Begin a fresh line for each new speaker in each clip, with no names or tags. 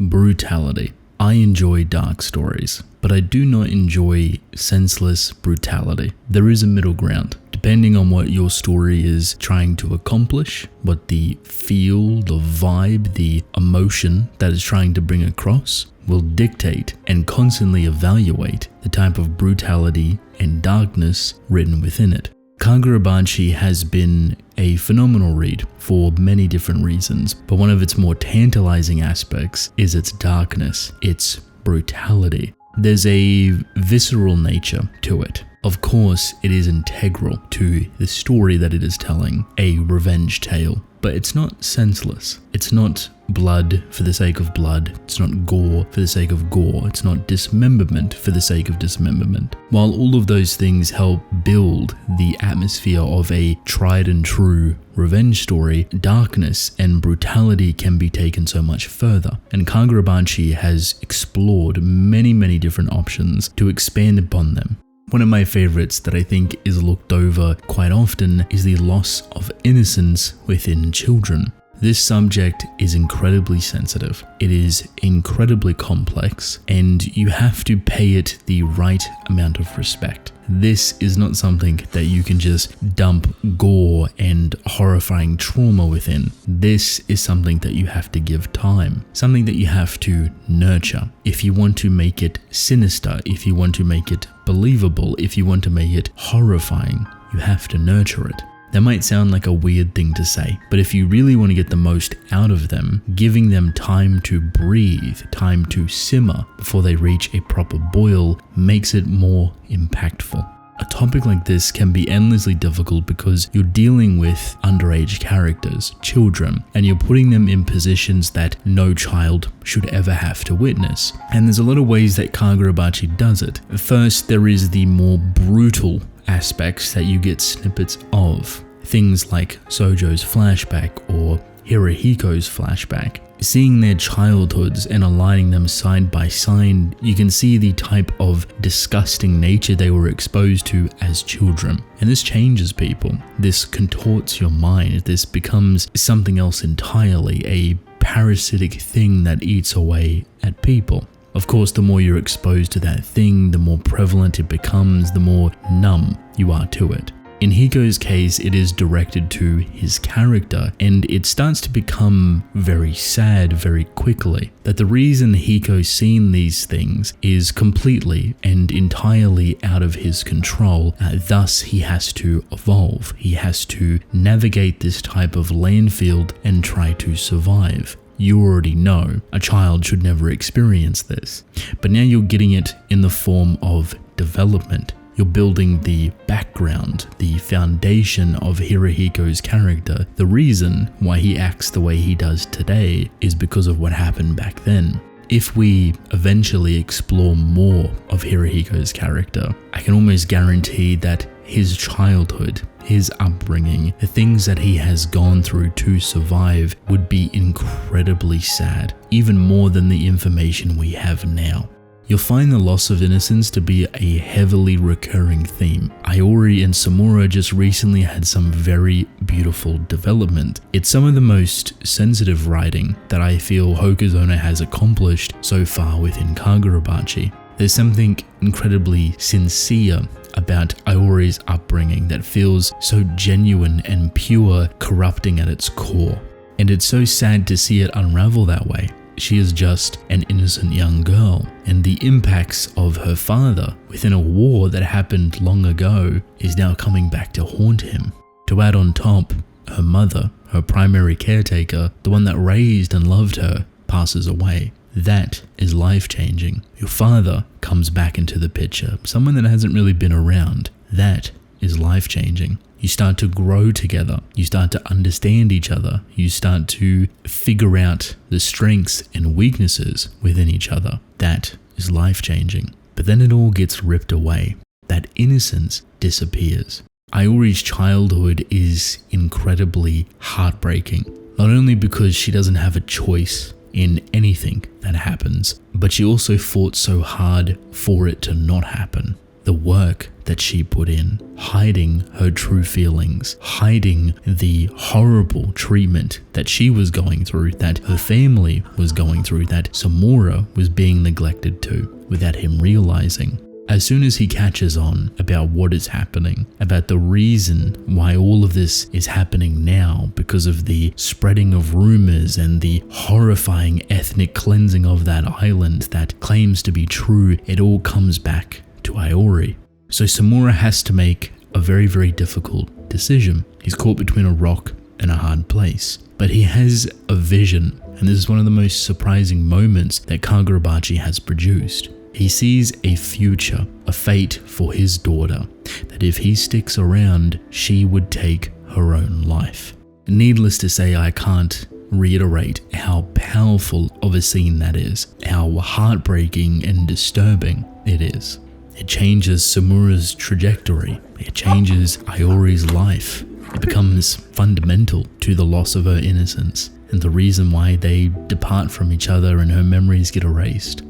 Brutality. I enjoy dark stories, but I do not enjoy senseless brutality. There is a middle ground. Depending on what your story is trying to accomplish, what the feel, the vibe, the emotion that it's trying to bring across will dictate and constantly evaluate the type of brutality and darkness written within it. Kagurabachi has been a phenomenal read for many different reasons, but one of its more tantalizing aspects is its darkness, its brutality. There's a visceral nature to it. Of course, it is integral to the story that it is telling, a revenge tale, but it's not senseless. It's not blood for the sake of blood. It's not gore for the sake of gore. It's not dismemberment for the sake of dismemberment. While all of those things help build the atmosphere of a tried and true revenge story, darkness and brutality can be taken so much further. And Kagurabachi has explored many different options to expand upon them. One of my favorites that I think is looked over quite often is the loss of innocence within children. This subject is incredibly sensitive. It is incredibly complex, and you have to pay it the right amount of respect. This is not something that you can just dump gore and horrifying trauma within. This is something that you have to give time, something that you have to nurture. If you want to make it sinister, if you want to make it believable, if you want to make it horrifying, you have to nurture it. That might sound like a weird thing to say, but if you really want to get the most out of them, giving them time to breathe, time to simmer before they reach a proper boil makes it more impactful. A topic like this can be endlessly difficult because you're dealing with underage characters, children, and you're putting them in positions that no child should ever have to witness. And there's a lot of ways that Kagurabachi does it. First, there is the more brutal aspects that you get snippets of. Things like Sojo's flashback or Hirohiko's flashback. Seeing their childhoods and aligning them side by side, you can see the type of disgusting nature they were exposed to as children. And this changes people. This contorts your mind. This becomes something else entirely, a parasitic thing that eats away at people. Of course, the more you're exposed to that thing, the more prevalent it becomes, the more numb you are to it. In Hiko's case, it is directed to his character, and it starts to become very sad very quickly. That the reason Hiko's seen these things is completely and entirely out of his control, thus he has to evolve. He has to navigate this type of landfill and try to survive. You already know a child should never experience this, but now you're getting it in the form of development. You're building the background, the foundation of Hirohiko's character. The reason why he acts the way he does today is because of what happened back then. If we eventually explore more of Hirohiko's character, I can almost guarantee that his childhood, his upbringing, the things that he has gone through to survive would be incredibly sad, even more than the information we have now. You'll find the loss of innocence to be a heavily recurring theme. Iori and Samura just recently had some very beautiful development. It's some of the most sensitive writing that I feel Hokusona has accomplished so far within Kagurabachi. There's something incredibly sincere about Iori's upbringing that feels so genuine and pure, corrupting at its core. And it's so sad to see it unravel that way. She is just an innocent young girl, and the impacts of her father within a war that happened long ago is now coming back to haunt him. To add on top, her mother, her primary caretaker, the one that raised and loved her, passes away. That is life-changing. Your father comes back into the picture, someone that hasn't really been around. That is life-changing. You start to grow together. You start to understand each other. You start to figure out the strengths and weaknesses within each other. That is life-changing. But then it all gets ripped away. That innocence disappears. Iori's childhood is incredibly heartbreaking. Not only because she doesn't have a choice in anything that happens, but she also fought so hard for it to not happen. the work that she put in, hiding her true feelings, hiding the horrible treatment that she was going through, that her family was going through, that Samura was being neglected to, without him realizing. As soon as he catches on about what is happening, about the reason why all of this is happening now, because of the spreading of rumors and the horrifying ethnic cleansing of that island that claims to be true, it all comes back to Iori. So Samura has to make a very, very difficult decision. He's caught between a rock and a hard place, but he has a vision, and this is one of the most surprising moments that Kagurabachi has produced. He sees a future, a fate for his daughter, that if he sticks around, she would take her own life. Needless to say, I can't reiterate how powerful of a scene that is, how heartbreaking and disturbing it is. It changes Samura's trajectory. It changes Iori's life. It becomes fundamental to the loss of her innocence and the reason why they depart from each other and her memories get erased.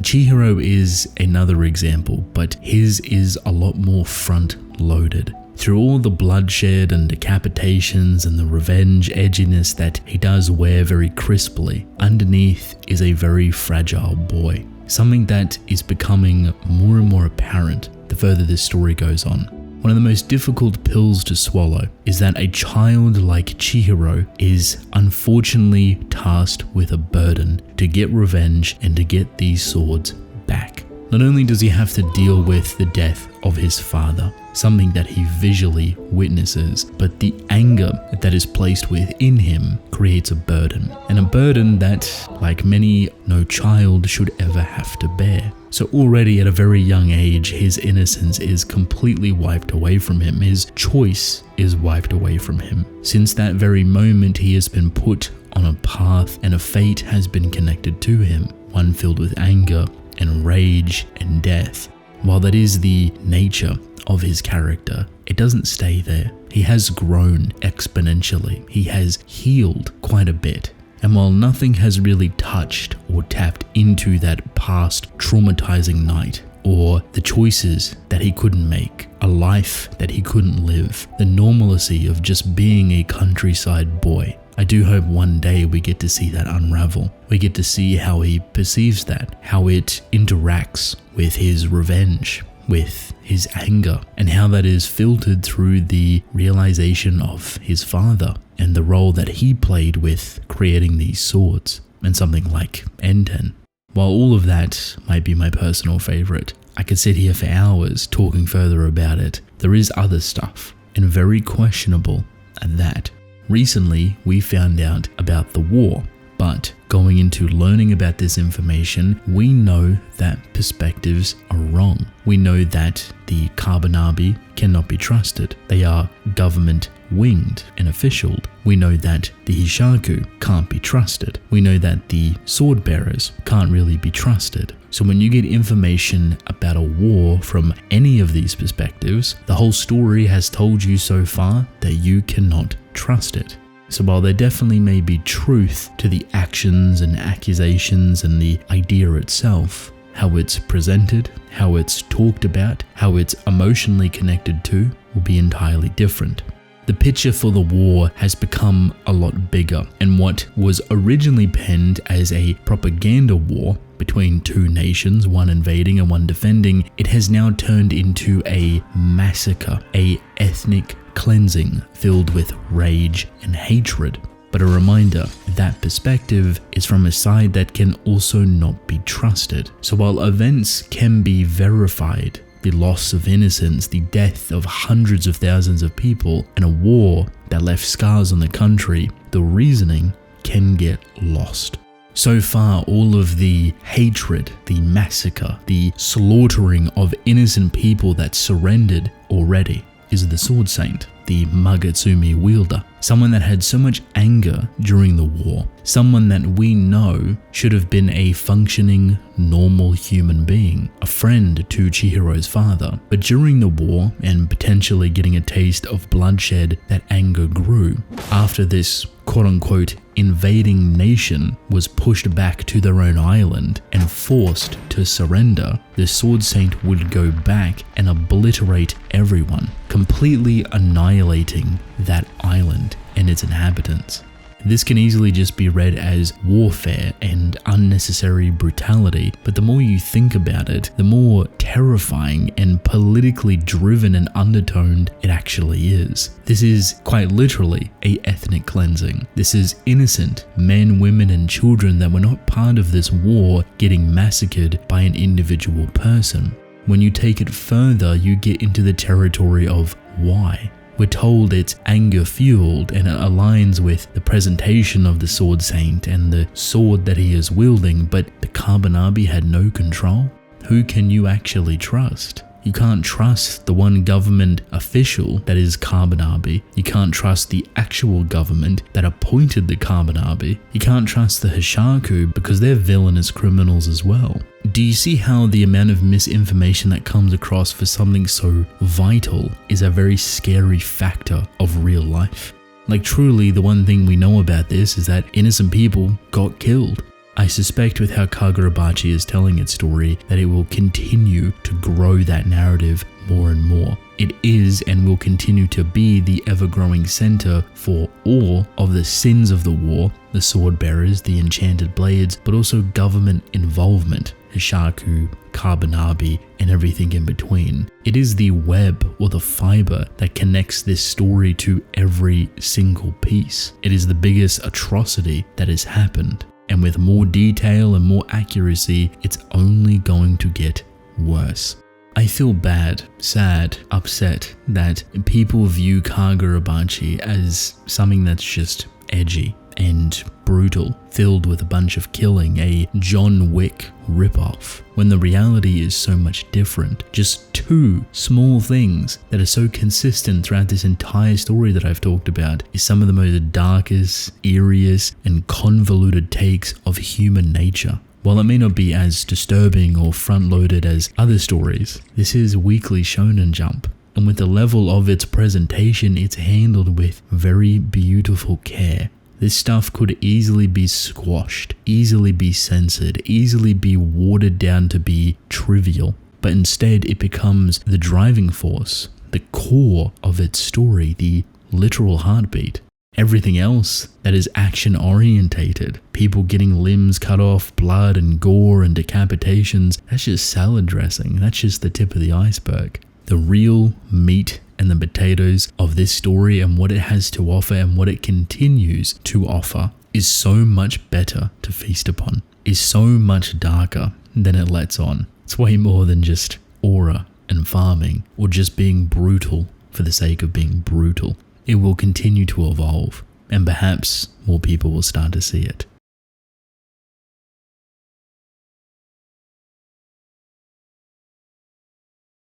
Chihiro is another example, but his is a lot more front-loaded. Through all the bloodshed and decapitations and the revenge edginess that he does wear very crisply, underneath is a very fragile boy. Something that is becoming more and more apparent the further this story goes on. One of the most difficult pills to swallow is that a child like Chihiro is unfortunately tasked with a burden to get revenge and to get these swords back. Not only does he have to deal with the death of his father, something that he visually witnesses, but the anger that is placed within him creates a burden, and a burden that, like many, no child should ever have to bear. So already at a very young age, his innocence is completely wiped away from him. His choice is wiped away from him. Since that very moment, he has been put on a path and a fate has been connected to him, one filled with anger and rage and death. While that is the nature of his character, it doesn't stay there. He has grown exponentially. He has healed quite a bit. And while nothing has really touched or tapped into that past traumatizing night, or the choices that he couldn't make, a life that he couldn't live, the normalcy of just being a countryside boy, I do hope one day we get to see that unravel. We get to see how he perceives that, how it interacts with his revenge, with his anger, and how that is filtered through the realization of his father and the role that he played with creating these swords and something like Enten. While all of that might be my personal favorite, I could sit here for hours talking further about it. There is other stuff, and very questionable at that. Recently, we found out about the war, but going into learning about this information, we know that perspectives are wrong. We know that the Carbonabi cannot be trusted. They are government winged and officialed. We know that the Hishaku can't be trusted. We know that the sword bearers can't really be trusted. So when you get information about a war from any of these perspectives, the whole story has told you so far that you cannot trust it. So while there definitely may be truth to the actions and accusations and the idea itself, how it's presented, how it's talked about, how it's emotionally connected to will be entirely different. The picture for the war has become a lot bigger, and what was originally penned as a propaganda war between two nations, one invading and one defending, it has now turned into a massacre, a ethnic cleansing filled with rage and hatred. But a reminder, that perspective is from a side that can also not be trusted. So while events can be verified, the loss of innocence, the death of hundreds of thousands of people, and a war that left scars on the country, the reasoning can get lost. So far, all of the hatred, the massacre, the slaughtering of innocent people that surrendered already is the Sword Saint, the Magatsumi wielder, someone that had so much anger during the war, someone that we know should have been a functioning, normal human being, a friend to Chihiro's father. But during the war, and potentially getting a taste of bloodshed, that anger grew. After this quote-unquote invading nation was pushed back to their own island and forced to surrender, the Sword Saint would go back and obliterate everyone, completely annihilating that island and its inhabitants. This can easily just be read as warfare and unnecessary brutality, but the more you think about it, the more terrifying and politically driven and undertoned it actually is. This is quite literally a ethnic cleansing. This is innocent men, women, and children that were not part of this war getting massacred by an individual person. When you take it further, you get into the territory of why. We're told it's anger-fueled and it aligns with the presentation of the Sword Saint and the sword that he is wielding, but the Kagurabachi had no control? Who can you actually trust? You can't trust the one government official that is Kagurabachi. You can't trust the actual government that appointed the Kagurabachi. You can't trust the Hishaku because they're villainous criminals as well. Do you see how the amount of misinformation that comes across for something so vital is a very scary factor of real life? Like truly, the one thing we know about this is that innocent people got killed. I suspect with how Kagurabachi is telling its story that it will continue to grow that narrative more and more. It is and will continue to be the ever-growing center for all of the sins of the war, the sword bearers, the enchanted blades, but also government involvement, Hishaku, Kagurabachi, and everything in between. It is the web or the fiber that connects this story to every single piece. It is the biggest atrocity that has happened. And with more detail and more accuracy, it's only going to get worse. I feel bad, sad, upset that people view Kagurabachi as something that's just edgy and brutal, filled with a bunch of killing, a John Wick ripoff, when the reality is so much different. Just two small things that are so consistent throughout this entire story that I've talked about is some of the most darkest, eeriest, and convoluted takes of human nature. While it may not be as disturbing or front-loaded as other stories, this is Weekly Shonen Jump. And with the level of its presentation, it's handled with very beautiful care. This stuff could easily be squashed, easily be censored, easily be watered down to be trivial. But instead it becomes the driving force, the core of its story, the literal heartbeat. Everything else that is action orientated, people getting limbs cut off, blood and gore and decapitations, that's just salad dressing. That's just the tip of the iceberg. The real meat and the potatoes of this story and what it has to offer and what it continues to offer is so much better to feast upon, is so much darker than it lets on. It's way more than just aura and farming or just being brutal for the sake of being brutal. It will continue to evolve and perhaps more people will start to see it.